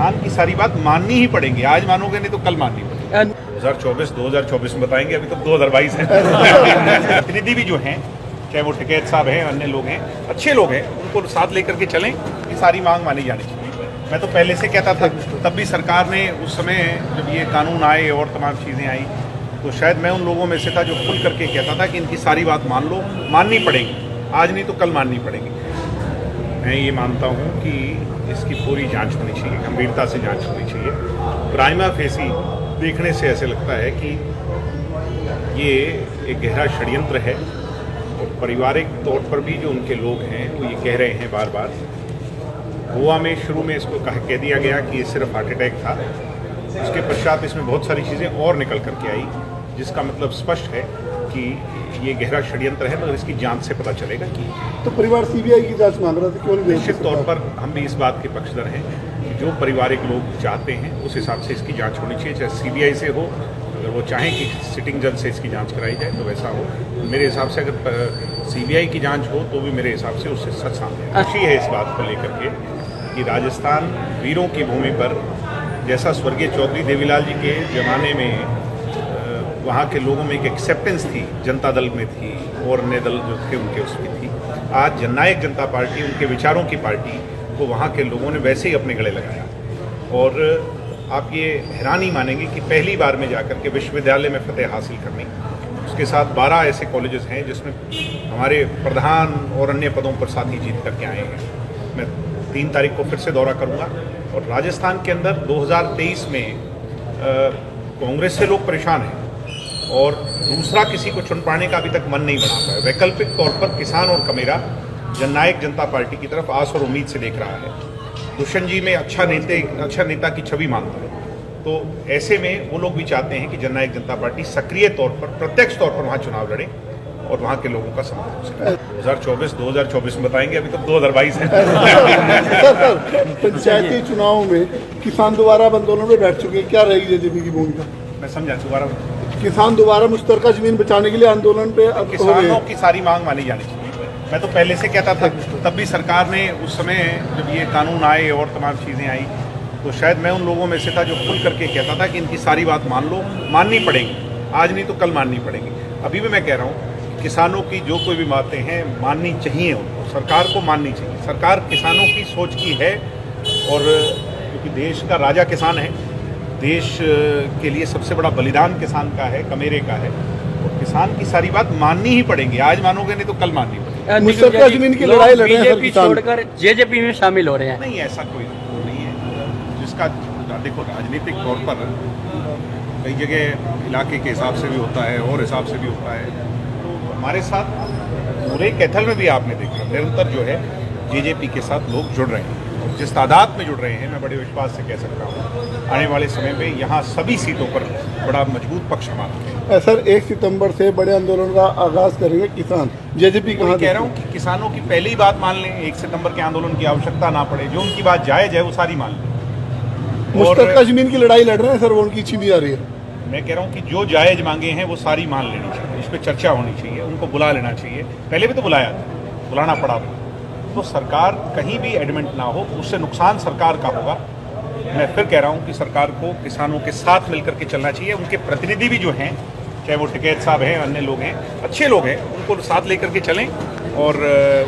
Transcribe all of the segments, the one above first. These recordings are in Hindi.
किसान की सारी बात माननी ही पड़ेगी। आज मानोगे नहीं तो कल माननी पड़ेगी। 2024 में बताएंगे, अभी तो 2022 है। प्रतिनिधि भी जो हैं, चाहे वो टिकैत साहब हैं, अन्य लोग हैं, अच्छे लोग हैं, उनको साथ लेकर के चलें कि सारी मांग मानी जानी चाहिए। मैं तो पहले से कहता था, तब भी सरकार ने उस समय जब ये कानून आए और तमाम चीज़ें आई तो शायद मैं उन लोगों में से था जो खुल करके कहता था कि इनकी सारी बात मान लो, माननी पड़ेगी, आज नहीं तो कल माननी पड़ेगी। मैं ये मानता हूँ कि इसकी पूरी जांच होनी चाहिए, गंभीरता से जांच होनी चाहिए। प्राइमा फेसी देखने से ऐसे लगता है कि ये एक गहरा षड्यंत्र है और पारिवारिक तौर पर भी जो उनके लोग हैं वो ये कह रहे हैं बार बार। गोवा में शुरू में इसको कह दिया गया कि ये सिर्फ हार्ट अटैक था, उसके पश्चात इसमें बहुत सारी चीज़ें और निकल करके आई, जिसका मतलब स्पष्ट है कि ये गहरा षड्यंत्र है, मगर इसकी जांच से पता चलेगा कि तो परिवार सीबीआई की जांच मांग रहा था, क्यों नहीं? निश्चित तौर पर हम भी इस बात के पक्षधर हैं कि जो पारिवारिक लोग चाहते हैं उस हिसाब से इसकी जांच होनी चाहिए, चाहे सीबीआई से हो, अगर वो चाहें कि सिटिंग जज से इसकी जांच कराई जाए तो वैसा हो। मेरे हिसाब से अगर सीबीआई की जांच हो तो भी मेरे हिसाब से उससे सच सामने आए। खुशी है इस बात को लेकर के कि राजस्थान वीरों की भूमि पर, जैसा स्वर्गीय चौधरी देवीलाल जी के ज़माने में वहाँ के लोगों में एक एक्सेप्टेंस थी, जनता दल में थी और अन्य दल जो थे उनके उसमें थी, आज जननायक जनता पार्टी, उनके विचारों की पार्टी को वहाँ के लोगों ने वैसे ही अपने गले लगाया। और आप ये हैरान ही मानेंगे कि पहली बार में जाकर के विश्वविद्यालय में फतेह हासिल करनी, उसके साथ 12 ऐसे कॉलेजेस हैं जिसमें हमारे प्रधान और अन्य पदों पर साथी जीत करके आए हैं। मैं 3 तारीख को फिर से दौरा करूंगा और राजस्थान के अंदर 2023 में कांग्रेस से लोग परेशान हैं और दूसरा किसी को चुन पाने का अभी तक मन नहीं बना पाया। वैकल्पिक तौर पर किसान और कमेरा जननायक जनता पार्टी की तरफ आस और उम्मीद से देख रहा है। दुष्यंत जी में अच्छा नेता की छवि मानता है, तो ऐसे में वो लोग भी चाहते हैं कि जननायक जनता पार्टी सक्रिय तौर पर, प्रत्यक्ष तौर पर वहाँ चुनाव लड़े और वहाँ के लोगों का समर्थन करें। 2024 में बताएंगे, अभी तो 2022 है। सर, पंचायती चुनाव में किसान दोबारा आंदोलन में बैठ चुके हैं, क्या रहेगी जेजेपी की भूमिका? मैं समझा दोबारा। किसान दोबारा मुश्तरका जमीन बचाने के लिए आंदोलन पे किसानों की सारी मांग मानी जानी चाहिए। मैं तो पहले से कहता था, तब भी सरकार ने उस समय जब ये कानून आए और तमाम चीज़ें आई तो शायद मैं उन लोगों में से था जो खुल करके कहता था कि इनकी सारी बात मान लो, माननी पड़ेगी, आज नहीं तो कल माननी पड़ेगी। अभी भी मैं कह रहा हूँ किसानों की जो कोई भी बातें हैं माननी चाहिए, उनको सरकार को माननी चाहिए। सरकार किसानों की सोच की है और क्योंकि देश का राजा किसान है, देश के लिए सबसे बड़ा बलिदान किसान का है, कमेरे का है, और किसान की सारी बात माननी ही पड़ेगी। आज मानोगे नहीं तो कल माननी पड़ेगी। मुश्तरका जमीन की लड़ाई लड़ रहे हैं, बीजेपी छोड़कर जेजेपी में शामिल हो रहे हैं। नहीं, ऐसा कोई नहीं है जिसका, देखो राजनीतिक तौर पर कई जगह इलाके के हिसाब से भी होता है और हिसाब से भी होता है। तो हमारे साथ पूरे कैथल में भी आपने देखा निरंतर जो है जेजेपी के साथ लोग जुड़ रहे हैं, और जिस तादाद में जुड़ रहे हैं मैं बड़े विश्वास से कह सकता हूँ आने वाले समय में यहाँ सभी सीटों पर बड़ा मजबूत पक्ष हमारा है। सर, 1 सितंबर से बड़े आंदोलन का आगाज करेंगे किसान, जेजेपी कहाँ? कह रहा हूँ कि किसानों की पहले ही बात मान लें, 1 सितंबर के आंदोलन की आवश्यकता ना पड़े, जो उनकी बात जायज़ है वो सारी मान लें। मुश्तरका जमीन की लड़ाई लड़ रहे हैं सर, वो उनकी छीनी जा रही है। मैं कह रहा हूँ कि जो जायज़ मांगे हैं वो सारी मान लेनी चाहिए, इस पर चर्चा होनी चाहिए, उनको बुला लेना चाहिए। पहले भी तो बुलाया था, बुलाना पड़ा था, तो सरकार कहीं भी एडमेंट ना हो, उससे नुकसान सरकार का होगा। मैं फिर कह रहा हूँ कि सरकार को किसानों के साथ मिलकर के चलना चाहिए। उनके प्रतिनिधि भी जो हैं, चाहे वो टिकैत साहब हैं, अन्य लोग हैं, अच्छे लोग हैं, उनको साथ लेकर के चलें और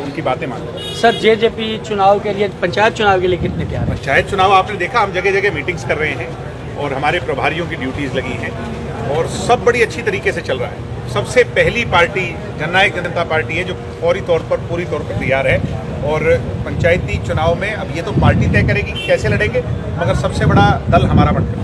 उनकी बातें मानें। सर, जेजेपी चुनाव के लिए, पंचायत चुनाव के लिए कितने तैयार हैं? पंचायत चुनाव आपने देखा, हम जगह जगह मीटिंग्स कर रहे हैं और हमारे प्रभारियों की ड्यूटीज़ लगी हैं और सब बड़ी अच्छी तरीके से चल रहा है। सबसे पहली पार्टी जननायक जनता पार्टी है जो पूरी तौर पर तैयार है। और पंचायती चुनाव में अब ये तो पार्टी तय करेगी कैसे लड़ेंगे, मगर सबसे बड़ा दल हमारा बनकर